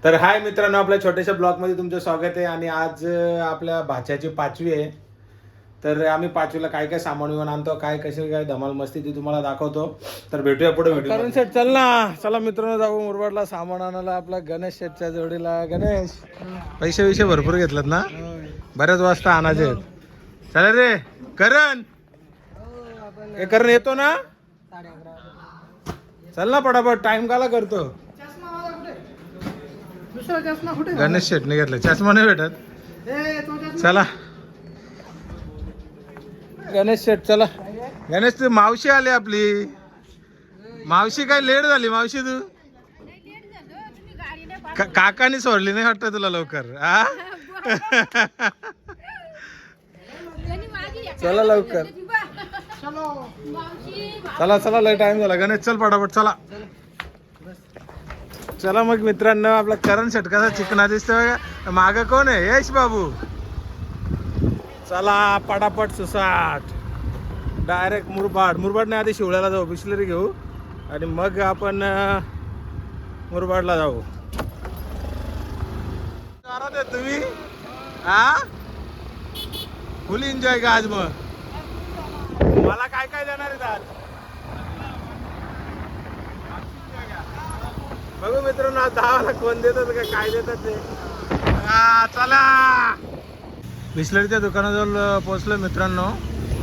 तर हाय मित्रांनो, आपल्या छोट्याशा ब्लॉगमध्ये तुमचं स्वागत आहे. आणि आज आपल्या भाच्याची 5वी आहे. तर आम्ही 5वीला काय काय सामान घेऊन आणतो, काय कशी काय धमाल मस्ती ती तुम्हाला दाखवतो. तर भेटूया पुढे व्हिडिओ. करण शेट चल ना, चला मित्रांनो जाऊ मुरबाडला सामान आणायला. आपला गणेश शेटच्या जोडीला. गणेश पैसे भरपूर घेतलेत ना, बऱ्याच वाजता आणायचे आहेत. चला रे करण, हे करण येतो ना, चल ना पटापट, टाइम काला करतो. गणेश शेटने घेतला चष्मा, नाही भेटत. चला गणेश शेट चला. गणेश तू मावशी आली आपली. मावशी काय लेट झाली मावशी तू? काकानी सोडली नाही वाटत तुला लवकर. हा चला लवकर, चला चला लय टाइम झाला. गणेश चल पटापट चला. चला मग मित्रांनो, आपला करण शेट कसा चिकना दिसतोय. माग कोण आहे? यश बाबू. चला पटापट सुसाट डायरेक्ट मुरबाड नाही, आधी शिवळ्याला जाऊ, बिस्लरी घेऊ आणि मग आपण मुरबाडला जाऊ. तुम्ही हा फुल एन्जॉय का आज? मग मला काय काय देणार आहेत आज? बघू मित्रांनो, आज 10 लाख कोण देतात का काय देतात ते. चला बिस्लरीच्या दुकानाजवळ पोहोचलो मित्रांनो,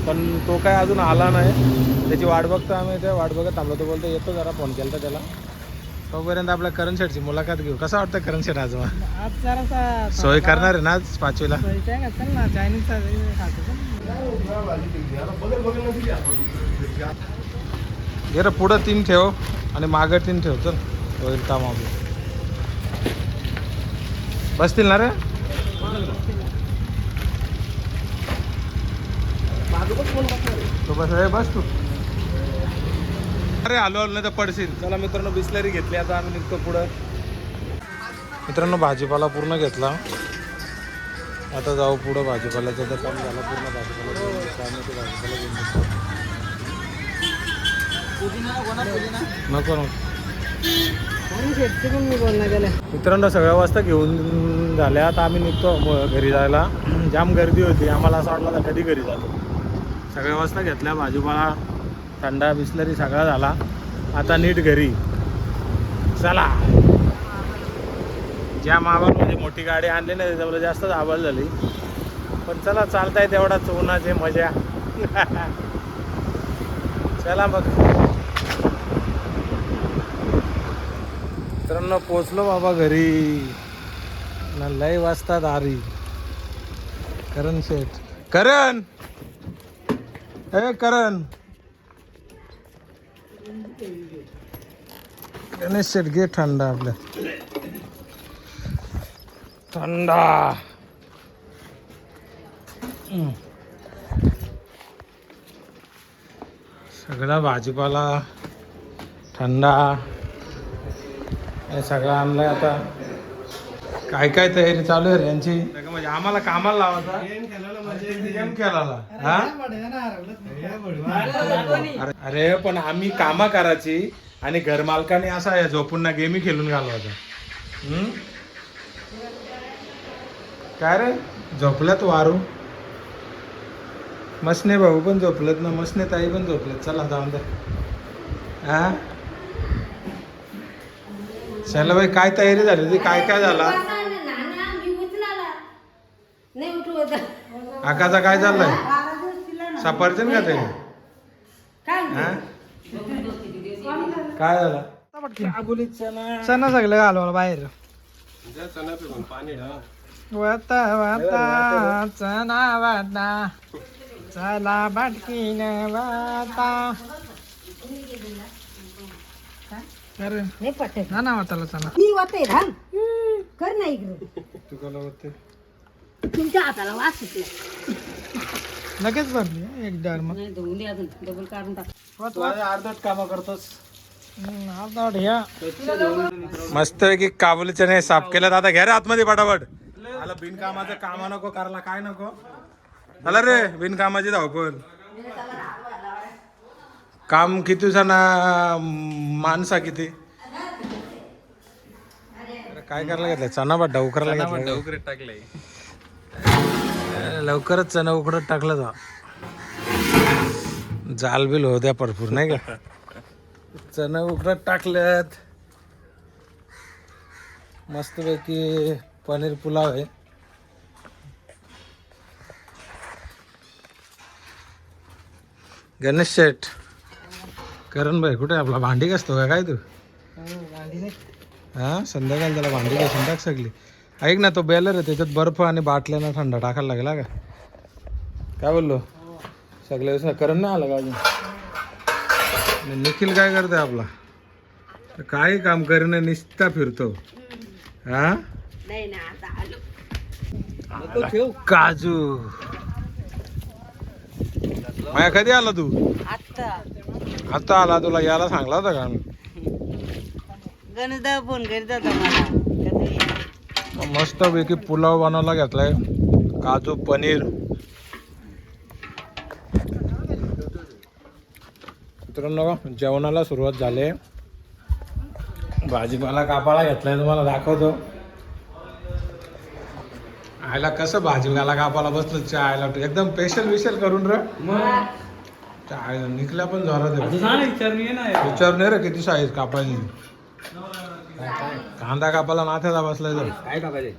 पण तो काय अजून आला नाही. त्याची वाट बघतो आम्ही. त्या वाट बघत थांबलो. तो बोलतो येतो, जरा फोन केला तर त्याला. तोपर्यंत आपल्या करण शेटची मुलाखत घेऊ. कसं वाटतं करण शेट आज? मग सोय करणार आहे ना आज 5वीला? जरा पुढं 3 ठेव आणि मागं 3 ठेव. चल होईल काम आपलं. बसतील ना रे? तो बस रे, बस तू. अरे आलो नाही तर पडशील. चला मित्रांनो, बिस्लरी घेतली. आता आम्ही निघतो पुढं. मित्रांनो भाजीपाला पूर्ण घेतला. आता जाऊ पुढं. भाजीपाल्याचं तर काम झालं पूर्ण. भाजीपाला नको नको. मित्रांनो सगळ्या वाजता घेऊन झाल्या. आता आम्ही निघतो घरी जायला. जाम गर्दी होती. आम्हाला असं वाटलं तर कधी घरी जातो. सगळ्या वाजता घेतल्या भाजीपाला, थंडा, बिस्लरी सगळा झाला. आता नीट घरी. चला. ज्या माबामध्ये मोठी गाडी आणली नाही त्याच्यामुळे जास्तच आवाज झाली. पण चला, चालताय तेवढाच उन्हाची मजा. चला मग मित्रांनो, पोचलो बाबा घरी. ना लय वाजता दारी. करण शेठ, करण ए करण. गणेश शेठ घे थंडा आपल्या. थंडा. सगळा भाजीपाला, थंडा हे सगळं आणलंय. आता काय काय तयारी चालू आहे यांची. म्हणजे आम्हाला कामाला लावायचा, गेम खेळायला. अरे पण आम्ही कामा करायची आणि घर मालकाने असा झोपून गेमी खेळून घालवायचा. काय रे झोपल्यात वारू? मसने भाऊ पण झोपलेत ना, मसने ताई पण झोपलेत. चला जाऊन द्या. हा चला बाई, काय तयारी झाली होती? काय काय झाला? आकाचा काय चाललंय? सफरचंद का ते? काय झालं? चना सगळं घालवायला बाहेर. वाता वाता चना वाता, चला बाटकीन वाता. ना ना वाताला चना. मी वाटते धान कर नाही इकडे. तू कला होते तुमच्या हाताला वास सुटला. लगेच भरली एक डार. मग नाही धुवून द्या, अजून डबल काढून टाक. अर्धच काम करतोस. अर्धा ह्या मस्त की काबुली चणे साफ केल्यात. आता घ्या रे आतमध्ये पटापट. आला बिनकामाचं कामा नको करायला. काय नको चला रे, बिनकामाची धावपळ. काम किती ना माणसा किती काय करायला घेतलं चना बड्डा उकरायला घेतला उकरीत टाकलंय लवकरच चना उकडत टाकलं जा जाल बिल होऊ द्या भरपूर नाही का चना उकडत टाकल्यात मस्तपैकी पनीर पुलाव आहे गणेश शेठ करण भाई कुठे आपला भांडी कसतो का काय तू हा संध्याकाळी त्याला भांडी घासून टाक सगळी ऐक ना तो बेलर आहे त्याच्यात बर्फ आणि बाटल्यानं थंडा टाकायला लागला का काय बोललो सगळ्या दिवस करण नाही आला का अजून निखिल काय करतोय आपला काही काम करणं निस्ता फिरतो हा नाही ना आता आलो काजू माया कधी आला तू आता आला तुला यायला सांगला होता का आम्ही गणेशदा फोन करीत होता मला मस्त पैकी पुलाव बनवला घेतलाय काजू पनीर मित्रांनो जेवणाला सुरुवात झाली भाजीपाला कापायला घेतलाय तुम्हाला दाखवतो आयला कसं भाजीपाला कापायला बसलो चायला एकदम स्पेशल विशेल करून रे चाय निघल्या पण जोरात विचार नाही रे किती साईज कापायची कांदा कापायला नाथ्याला बसलाय तर काय टाकायचे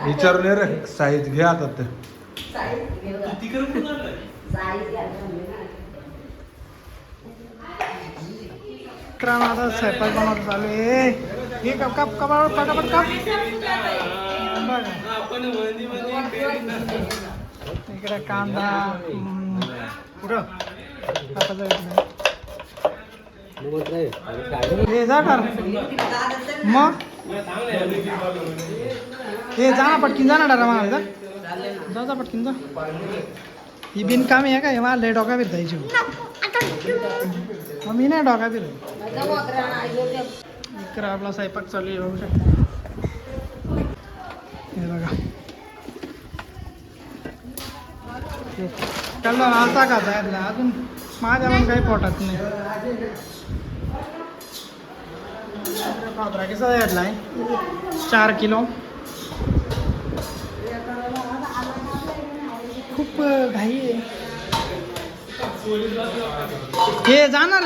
विचारून ये रे साईज घे आता ते मित्रांनो आता स्वयंपाक बनवत चालू आहे हे कप कप कपाळ पटापट कप इकडे कांदा पुढं कापायचं इकडे. हे जा कर मग हे जा ना पटकीन जा ना डरा मला जा जा पटकीन जा ही बिनकामी आहे का हे मला लय डोका फिरतायची मग मी नाही डोका फिरत इकडे आपला स्वयंपाक चालू आहे बघू शकता हे बघा कल्ला आता का जायला अजून माझ्या पण काही पोटात नाही पात्रा कसा घेतला आहे 4 किलो खूप घाई आहे हे जाणार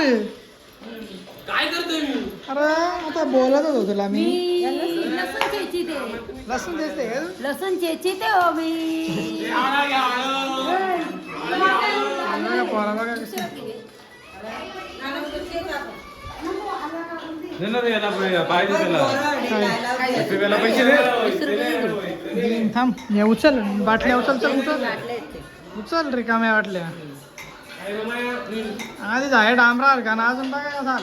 काय करतोय मी अरे आता बोलत होतो तुला मी लसूण चेची ते लसूण देते का? लसूण चेची ते हो मी बघा पोरा बघा कसं पाहिजे त्याला पैसे दे थांब हे उचल बाटल्या उचल चल उचल उचल रिकाम्या बाटल्या आधी जाय डांबरा का ना अजून बघा कसा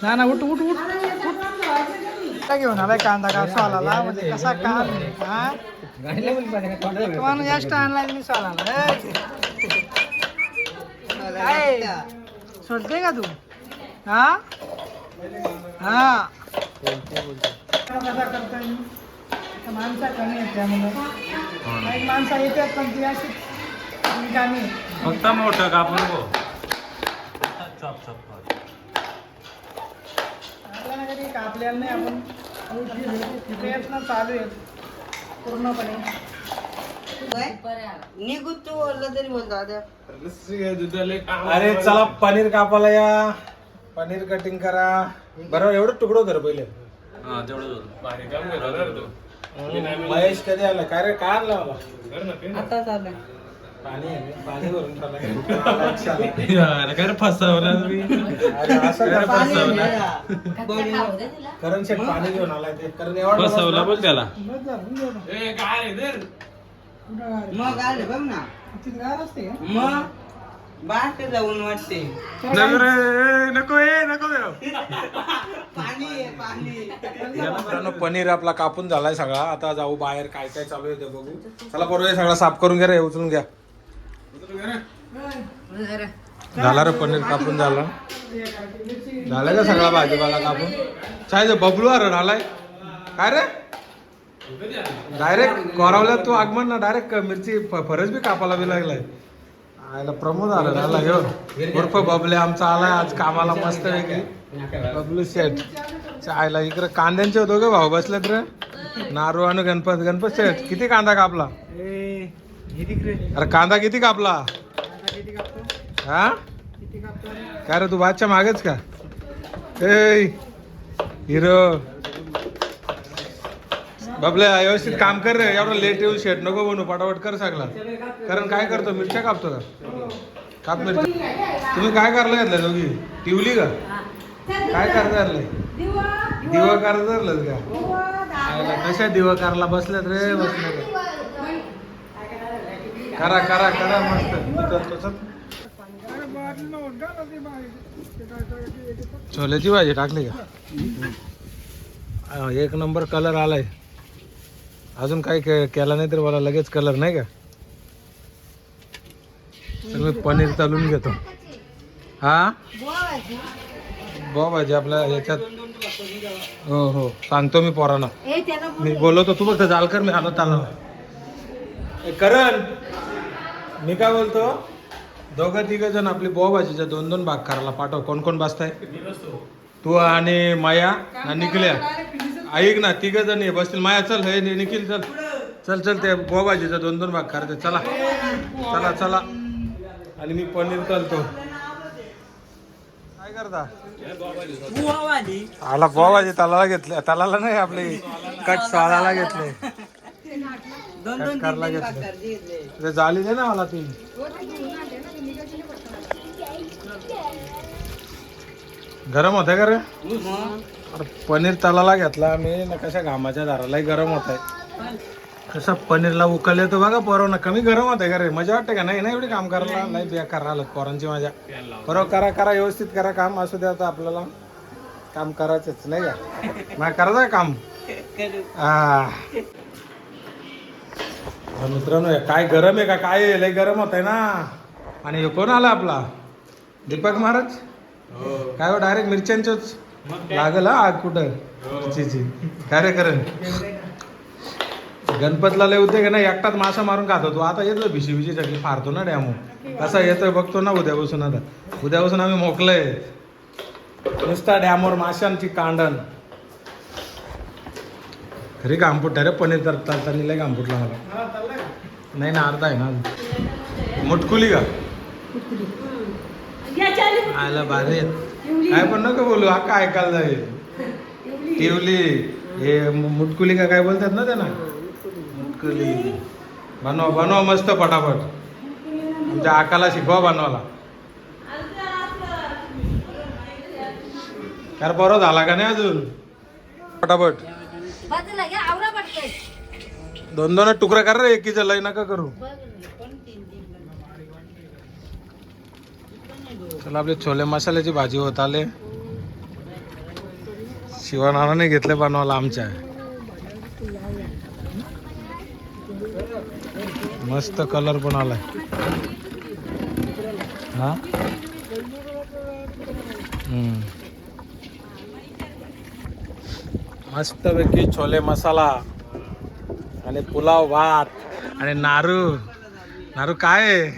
ना ना उठ उठ उठ काय घेऊन आलाय कांदा का सोलाला म्हणजे कसा काल हा तुम्हाला जास्त आणलाय मी सोलाला काय सोडते का तू हा हा कसा करतोय मी माणसा कमी आहेत त्यामुळं काही माणसं येतात पण ती अशी कमी फक्त मोठं कापून गो आपल्याला कधी कापलेलं नाही आपण प्रयत्न चालू आहेत पूर्णपणे निघू तू बोललं तरी बोलतो अरे चला पनीर कापायला या पनीर कटिंग करा बरोबर एवढं तुकडं कर पहिले महेश कधी आला काय रे काय आणलं मला आता चालू पाणी आहे पाणी भरून ठेवलं फसवला करण शेठ पाणी घेऊन आलाय ते कारण एवढं फसवला बोल त्याला बस झालं, मग आले बघ ना तिथे गार असते का मग बाट जाऊन वाटते नको पाणी आहे, पाणी मित्रांनो पनीर आपला कापून झालाय सगळा आता जाऊ बाहेर काय काय चालू आहे ते बघू चला बरोबर सगळा साफ करून घ्या रे उचलून घ्या झाला रे पनीर कापून झाला झालाय का सगळा भाजीपाला कापून चाय बबलू अरे आलाय काय रे डायरेक्ट कोरावल्यात तू आगमन ना डायरेक्ट मिरची फरच बी कापायला बी लागलाय आयला प्रमोद आला ना आला घेऊन उर्फ बबले आमचा आलाय आज कामाला मस्त वेगळी बबलू शेठ आयला इकडे कांद्यांचे दोघे भाऊ बसलेत रे नारू आणि गणपत शेठ किती कांदा कापला अरे कांदा किती कापला हा काय रे तू बादच्या मागेच का ए हिरो बबल्या व्यवस्थित काम कर रे एवढं लेट येऊ शेट नको बनू पटापट कर सगळा कारण काय करतो मिरच्या कापतो का काप मिरच्या तुम्ही काय करायला घेतलं दोघी टिवली का काय करता धरलंय दिवा करायला धरलं का कशा दिवा करायला बसल्यात रे बसल्या करा करा करा मस्त छोल्याची भाजी टाकली का एक नंबर कलर आलाय अजून काही केला नाही तर मला लगेच कलर नाही का तर मी पनीर तळून घेतो हा भाजी आपल्या याच्यात हो हो सांगतो मी पोरांना मी बोलवतो तू फक्त जाल कर मी आलो चाललो करण मी काय बोलतो दोघं तिघ जण आपली भाजीच्या 2-2 भाग करायला पाठव कोण कोण बसताय तू आणि माया आणि निखिल्या ऐक ना तिघ जण ये बसतील माया चल हे निखिल चल चल चल ते भाजीचा 2-2 भाग करते चला चला चला आणि मी पनीर तळतो काय करता आला भाजी तलाला घेतले तलाला नाही आपले कट साळाला घेतले कट करायला घेतले झाली दे ना मला ती गरम होतंय का रे अरे पनीर तलाला घेतला मी ना कशा घामाच्या दारालाही गरम होत आहे कसं पनीरला उकल येतो बघा पोरांना कमी गरम होत आहे का रे मजा वाटते का नाही ना एवढी काम करायला नाही बेकार राहिलं पोरांची मजा बरोबर करा करा व्यवस्थित करा काम असू द्या आता आपल्याला काम करायचंच नाही का मग करायचं काम मित्रांनो काय गरम आहे का काय लय गरम होत आहे ना आणि हे कोण आला आपला दीपक महाराज काय हो डायरेक्ट मिरच्यांचंच लागल हा आग कुठं काय रे करण गणपतला लय होते का नाही एकटाच मासा मारून खातो तू आता येतो भिशी सगळी फारतो ना डॅमो कसा येतोय बघतो ना उद्यापासून आता उद्यापासून आम्ही मोकलंय नुसता डॅमवर माशांची कांडण खरी घामफुट रे पनीर तरता लय घामफुटला मला नाही ना अर्धा आहे ना मुटकुली का आयला भारी काय पण नको बोलू हा काय ऐकायला जाईल टिवली हे मुटकुली का काय बोलतात ना त्यांना मुटकुली बनवा बनवा मस्त पटापट आमच्या आकाला शिकवा बनवायला यार बरं झाला का नाही अजून पटापट 2-2 तुकडा कर रे एकीचं लय नका करू चला आपले छोले मसाल्याची भाजी होत आले शिवनाने घेतले बनवायला आमच्या मस्त कलर पण आलाय हा मस्त पैकी छोले मसाला आणि पुलाव भात आणि नारू नारू काय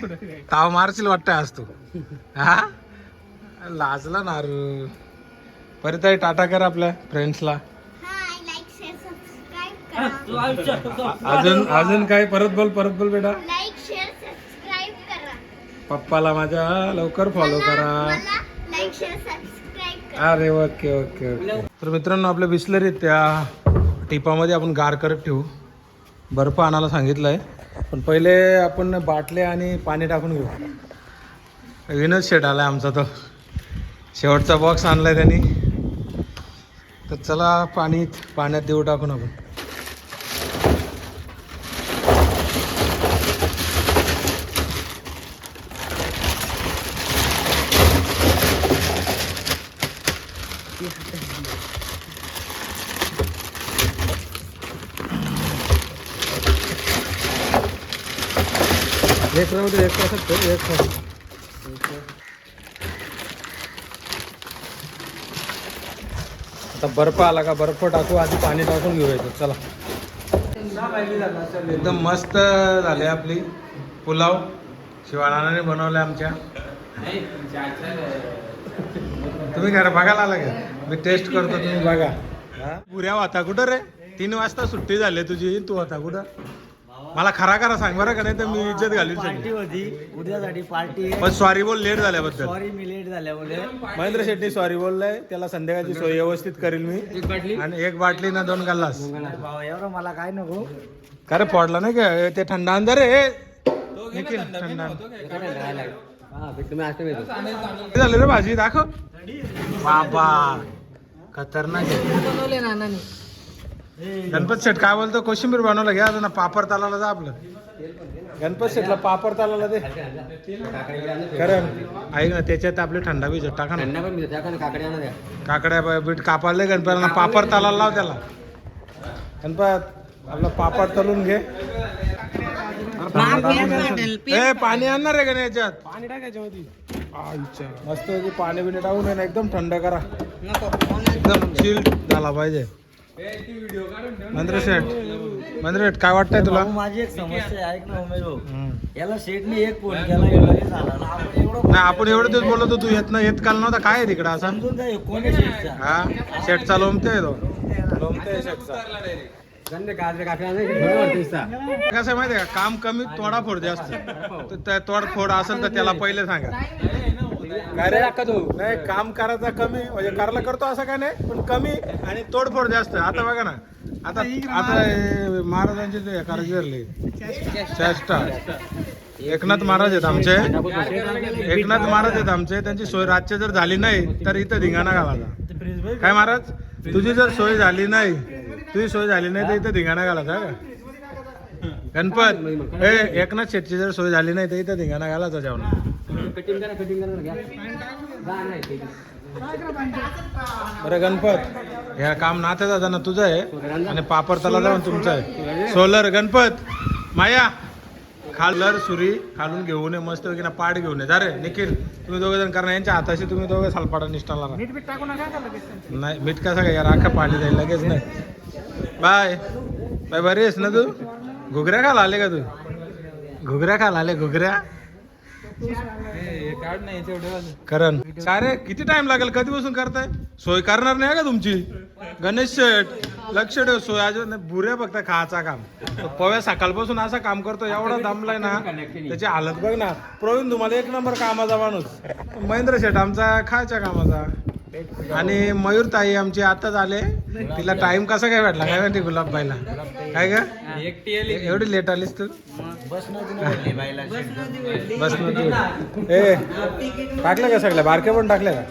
ताव मारशील वाटतं आज तू हा लाजला नारू परिताई टाटा कर आपल्या फ्रेंड्सला अजून अजून काय परत बोल बेटा पप्पाला माझ्या लवकर फॉलो करा अरे ओके ओके ओके तर मित्रांनो आपल्या बिस्लरीत त्या टिपामध्ये आपण गार करत ठेवू बर्फ आणायला सांगितलंय पण पहिले आपण बाटल्या आणि पाणी टाकून घेऊ विनोद शेट आलाय आमचा तो शेवटचा बॉक्स आणलाय त्यांनी तर चला पाण्यात देऊ टाकून आपण एक राहू दे एक तासात एक तास आता बर्फ आला का बर्फ टाकू आधी पाणी टाकून घेऊया चला एकदम मस्त झाले आपली पुलाव शिवानाने बनवलं आमच्या. तुम्ही घरा बघायला आला का? मी टेस्ट करतो, तुम्ही बघा. पुऱ्या होता कुठं रे? 3 वाजता सुट्टी झाली तुझी, तू होता कुठं? मला खरा सांग बरं का, नाही तर मी इज्जत घालून पार्टी होती उद्यासाठी पार्टी आहे. पण सॉरी बोल लेट झाल्याबद्दल. सॉरी मी लेट झाल्यामुळे. महेंद्र शेट्टी सॉरी बोललाय, त्याला संध्याकाळची सोय व्यवस्थित करेल मी. आणि 1 बाटली ना 2 गल्लास. भाऊ एवढं मला काय नको. का रे फोडला नाही का ते? थंड अंदर आहे निखिल, थंड झालं रे. भाजी दाखव बाबा, खतरनाक आहे. बनवले नानाने. गणपत शेट काय बोलतो? कोशिंबीर बनवलं घ्या ना, पापड तालाला जा आपलं. गणपत शेटला पापड तालाला दे. खरं ऐक ना, त्याच्यात आपले थंडा बीज टाका ना. काकड्या बीट कापाले गणपतीला, पापड तालाला लाव त्याला. गणपत आपला पापड तळून घे. ए पाणी आणणार आहे का नाही याच्यात? पाणी टाकायच्या मध्ये. मस्त पैकी पाणी बिणी टाकून आहे ना, एकदम थंड करा. एकदम चिल झाला पाहिजे. मंद्र शेठ काय वाटतंय तुला? भाऊ, माझी एक समस्या आहे, ऐक ना उमेश भाऊ. याला शेटने एक फोन केला लगेच झाला ना. आपण एवढं नाही, आपण एवढं दिवस बोलतो, तू येत नाही, येत काल नव्हता. काय आहे तिकडं असा? समजून जा, कोण आहे शेटचा? हा, शेटचा लोमते तो. लोमते शेटचा. कसं आहे माहिती आहे का, काम कमी तोडाफोड जास्त. तर तोडफोड असेल तर त्याला पहिले सांगा. काय रे नाही, काम करायचा कमी म्हणजे करायला करतो असं काय नाही, पण कमी आणि तोडफोड जास्त. आता बघा ना, आता हे महाराजांचे ते कारगिरले चेष्टा. एकनाथ महाराज आहेत आमचे, एकनाथ महाराज आहेत आमचे. त्यांची सोय रातची जर झाली नाही तर इथं धिंगाणा घालायचा. काय महाराज, तुझी जर सोय झाली नाही, तुझी सोय झाली नाही तर इथं धिंगाणा घालायचा का? गणपत एकनाथ शेटची जर सोय झाली नाही तर इथं धिंगाणा घालायचा जेवण. बरं गणपत, हे काम नाते दादा तुझं आहे आणि पापड तला जाऊन तुमचं आहे. सोलर गणपत माया खालर सुरी खालून घेऊन ये, मस्त वगैरे पाड घेऊन ये. जा रे निखिल, तुम्ही दोघे जण करणार. यांच्या हाताशी तुम्ही दोघे सालपाडा निष्ठाला. मीठ बीठ टाकू नका का लगेच? नाही, मीठ कसं काय यार, अख्खा पाणी जाईल लगेच. नाही बाय बाय. बरी आहेस ना तू? घुगऱ्या खायला आले का तू? घुगऱ्या खायला आले? घुगऱ्या करण काय रे, किती टाइम लागेल? कधीपासून करताय? सोय करणार नाही का तुमची? गणेश शेठ लक्ष ठेव, सोय अजून बुऱ्या फक्त खायचा काम. पव्या सकाळपासून असं काम करतो, एवढा दमलाय ना, त्याची हालत बघ ना. प्रवीण तुम्हाला 1 नंबर कामाचा माणूस. महेंद्र शेठ आमचा खायच्या कामाचा. आणि मयूर ताई आमची आताच आले. तिला टाइम कसा काय भेटला काय माहिती गुलाबबाईला? काय का एवढी लेट आलीस तू? बस ए टाकलं का सगळ्या? बारक्या पण टाकल्या का?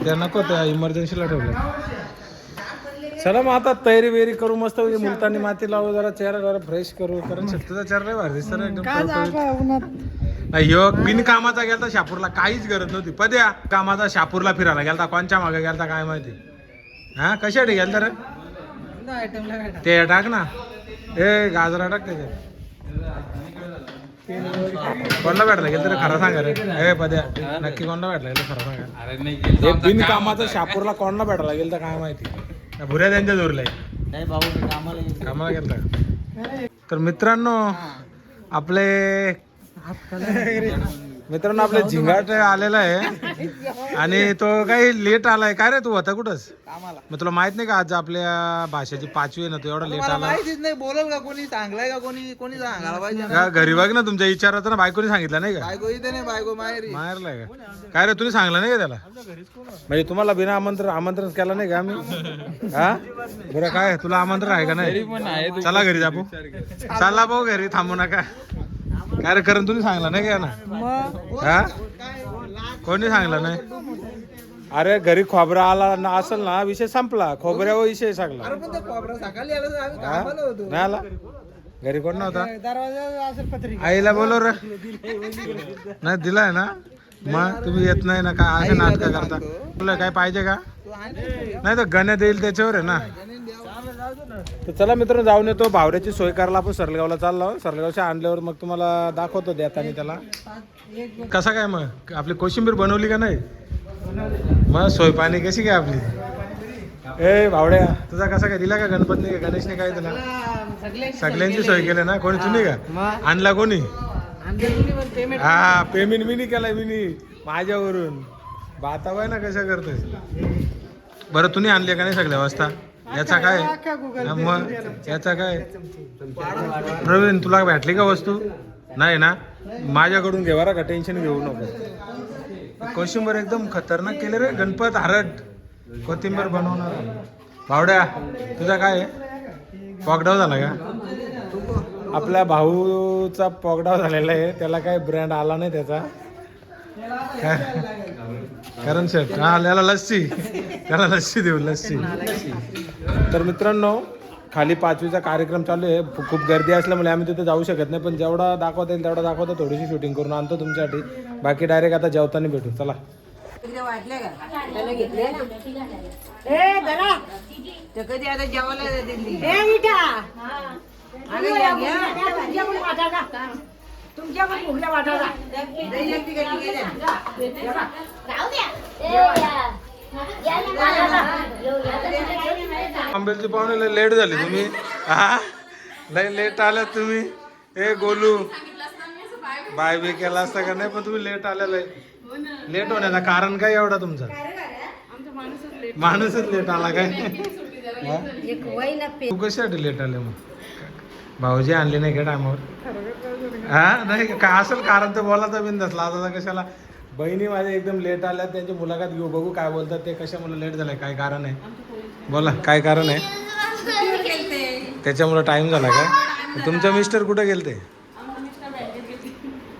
त्या नको, त्या इमर्जन्सीला ठेवलं. चला मग आता तयारी वेरी करू, मस्त मुलतानी माती लावू, जरा चेहरा जरा फ्रेश करू. कारण शेतचा चेहरा लय भारी दिसतो ना, एकदम टवटवीत. ह्यो बिन कामाचा गेलता शापूरला, काहीच गरज नव्हती. पद्या कामाचा शापूरला फिरायला गेलता, कोणच्या मागे गेलता काय माहिती. हा कशासाठी गेलता रे? ते टाक ना, ए गाजरा टाक त्याच्यात. कोणला भेटला गेलं तर खरं सांगा रे. ए पद्या नक्की कोणला भेटला गेलं खरं सांगा. बिन कामाचा शापूरला कोणला भेटायला गेलं तर काय माहिती. भुऱ्या त्यांच्या जोरला नाही भाऊ, मी कामाला गेलता. तर मित्रांनो आपले आपले झिंगाट आलेला आहे आणि तो काही लेट आलाय. काय रे तू होता कुठंच? मग तुला माहित नाही का आज आपल्या भाषेची 5वी आहे ना, तू एवढा लेट आला? नाही बोलल का कोणी? सांगलाय का कोणी सांगायला पाहिजे का घरी बघ ना, तुमच्या विचारात ना बायकोनी सांगितलं नाही का? बायको इथे नाही, बायको माहेरी. मारलाय का? काय रे तुम्ही सांगलं नाही का त्याला? म्हणजे तुम्हाला बिना आमंत्रण केलं नाही का आम्ही? हा बरं, काय तुला आमंत्रण आहे का नाही? चला घरी जाऊ. चला भाऊ घरी, थांबू नका. काय रे करण तुम्ही सांगला नाही का ना? हा कोणी सांगलं नाही? अरे घरी खोबरा आला ना असेल ना, विषय संपला. खोबऱ्यावर विषय सांगला. नाही आला घरी, कोण नव्हता? दरवाजा असेल पत्रिका. आईला बोलव रे. नाही दिलाय ना, मग तुम्ही येत नाही ना? काय असे नाटक करता? तुला काय पाहिजे का? नाही तर गण्या देईल त्याच्यावर आहे ना. तर चला मित्रांनो जाऊन येतो. भावऱ्याची सोय करायला आपण सरलगावला चाललो. सरलगावच्या आणल्यावर मग तुम्हाला दाखवतो देताना त्याला कसा काय. मग आपली कोशिंबीर बनवली का नाही? मग सोय पाणी कशी काय आपली? ए भावड्या तुझा कसा काय दिला का गणपतीने गणेशने काय तुला सगळ्यांची सोय केली ना कोणी तुम्ही का आणला कोणी हा पेमेंट मी नाही केलाय मी माझ्यावरून बाताबाय ना कशा करतोय बरं तुम्ही आणले का नाही सगळ्या वाजता याचा काय हा, मग याचा काय प्रवीण तुला भेटली का वस्तू नाही ना माझ्याकडून घे बरं का टेन्शन घेऊ नको कोशिंबर एकदम खतरनाक केले रे गणपत हरट कोथिंबीर बनवणार भावड्या तुझा काय पॉकडाव झाला का आपल्या भाऊचा पॉकडाव झालेला आहे त्याला काय ब्रँड आला नाही त्याचा काय कारण शेट हा त्याला लस्सी देऊ लस्सी तर मित्रांनो खाली 5वीचा कार्यक्रम चालू आहे खूप गर्दी असल्यामुळे आम्ही तिथे जाऊ शकत नाही पण जेवढा दाखवता येईल तेवढा दाखवतो थोडीशी शूटिंग करून आणतो तुमच्यासाठी बाकी डायरेक्ट आता जेवताना भेटू चला कधी आता जेवायला तुमच्या पण भुगल्या वाटायला आंबेलची पाहुणे लेट झाली तुम्ही हा लय लेट आल्यात तुम्ही ए गोलू बाय बी केला असता का नाही पण तुम्ही लेट आलेला आहे लेट होण्याचं कारण काय एवढा तुमचा माणूसच लेट आला काय तू कशासाठी लेट आले मग भाऊजी आणले नाही का टायमावर हा नाही काय असेल कारण तर बोलायचा बिंदासला आता कशाला बहिणी माझ्या एकदम लेट आल्या त्यांची मुलाखत घेऊ बघू काय बोलतात ते कशामुळे लेट झालंय काय कारण आहे बोला काय कारण आहे त्याच्यामुळे टाइम झाला का तुमचे मिस्टर कुठे गेलते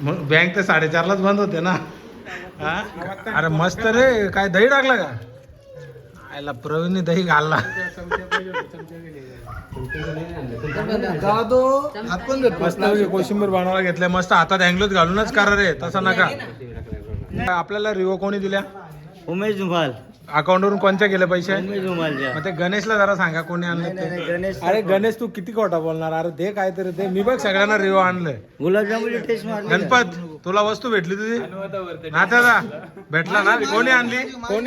बँक तर 4:30लाच बंद होते ना हा अरे मस्त रे काय दही टाकला का आयला प्रवीणने दही घालला मस्त कोशिंबीर बनवायला घेतलंय मस्त हातात हँगलोच घालूनच करा रे तसा नका आपल्याला रिओ कोणी दिल्या उमेश झुंबाल अकाउंटवरून कोणत्या गेले पैसे उमेश झुंबालच्या मग ते गणेशला जरा सांगा कोणी आणले ते गणेश अरे गणेश तू किती खोटा बोलणार अरे दे काहीतरी ते मी बघ सगळ्यांना रिओ आणलंय गुलाबजामुनची टेस्ट मारली गणपत तुला वस्तू भेटली तुझी नात्याला भेटला ना कोणी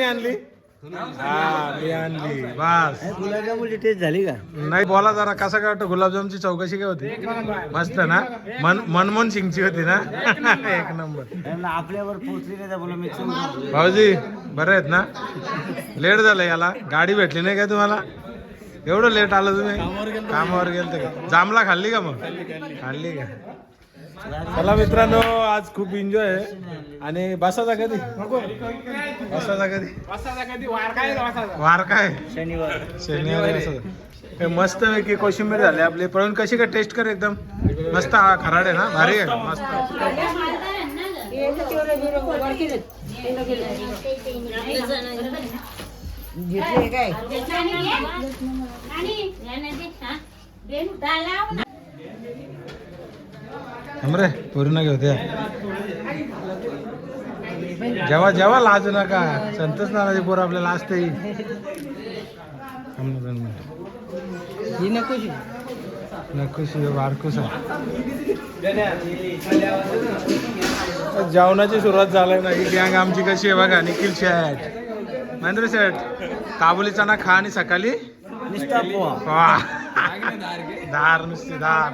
आणली हा मी आणली बस गुलाबजामुनची टेस्ट झाली का नाही बोला जरा कसं काय वाटतं गुलाबजामची चौकशी काय होती मस्त ना मनमोहन सिंगची होती ना एक नंबर आपल्यावर पोचली नाही बोला मी भाऊजी बरे आहेत ना लेट झालं याला गाडी भेटली नाही काय तुम्हाला एवढं लेट आलं तुम्ही कामावर गेलते का जांभला खाल्ली का मग खाल्ली का चला मित्रांनो आज खूप एन्जॉय आहे आणि बसाचा कधी बसाचा कधी वार काय शनिवार मस्त पैकी कोशिंबीर झाली आपली पण कशी काय टेस्ट कर एकदम मस्त खराड आहे ना भारी आहे मस्त रे पूर्ण घेऊ जेव्हा जेव्हा लाज नका संतोष नाराजी पोर आपल्याला असते नकोशी बारकोस जेवणाची सुरुवात झाली ना ही गँग आमची कशी आहे बघा निखिल शेठ महेंद्र शेठ काबुली चणा खा आणि सकाळी धार नुसती धार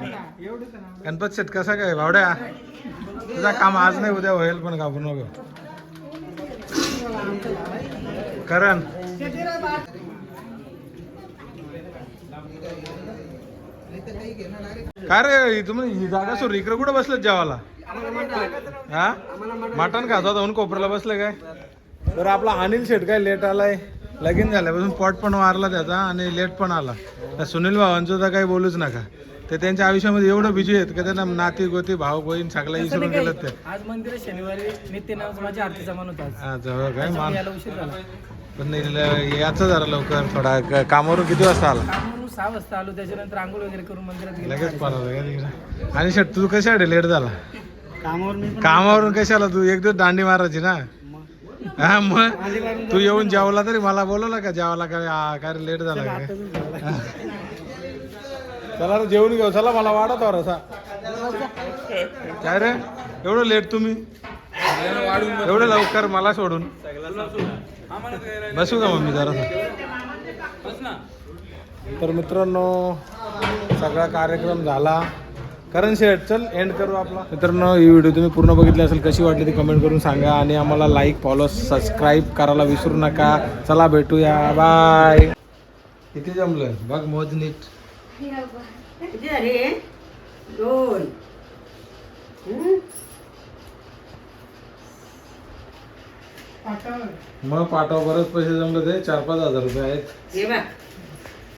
गणपत शेठ कसा काय भावड्या तुझा काम आज नाही उद्या होईल पण घाबरू नको करण काय रे तुम्ही ही जागा सोड इकडे कुठं बसलं जेवायला हा मटण खात होता म्हणून कोपऱ्याला बसलं काय तर आपला अनिल शेठ काय लेट आलाय लगीन झाल्यापासून पॉट पण वारला त्याचा आणि लेट पण आला तर सुनील भावांचं तर काही बोलूच नका ते त्यांच्या आयुष्यामध्ये एवढं बिजी आहेत की त्यांना नाती गोती भाऊ बहीण सगळं विसरून गेलं ते आज मंदिर शनिवारी नित्य नावाचं माझ्या आरतीचा मान होता हा जवळ काय मान यायला उशीर झाला पण याचं जरा लवकर थोडा कामावरून किती वाजता आला कामावरून 6 वाजता आलो त्याच्यानंतर आंघोळ वगैरे करून मंदिरात गेलो लगेच पळाला आणि शेट तू कशासाठी लेट झाला कामावर कामावरून कशाला तू एक दिवस दांडी मारायची ना हा मग तू येऊन जेवला तरी मला बोलवलं का जेवायला काय रे लेट झाला काय चला रे जेवून घेऊ चला मला वाढत असा काय रे एवढं लेट तुम्ही एवढं लवकर मला सोडून बसू का मम्मी जरा तर मित्रांनो सगळा कार्यक्रम झाला. करण शेठ चल एंड करू आपला. मित्रांनो ही व्हिडिओ तुम्ही पूर्ण बघितली असेल, कशी वाटली ती कमेंट करून सांगा आणि आम्हाला लाईक फॉलो सबस्क्राईब करायला विसरू नका. चला भेटूया, बाय. किती जमलं बघ मोज नीट. किती झाले? 2. मग पाठवा, बरेच पैसे जमले ते 4-5 हजार रुपये आहेत. हे बघ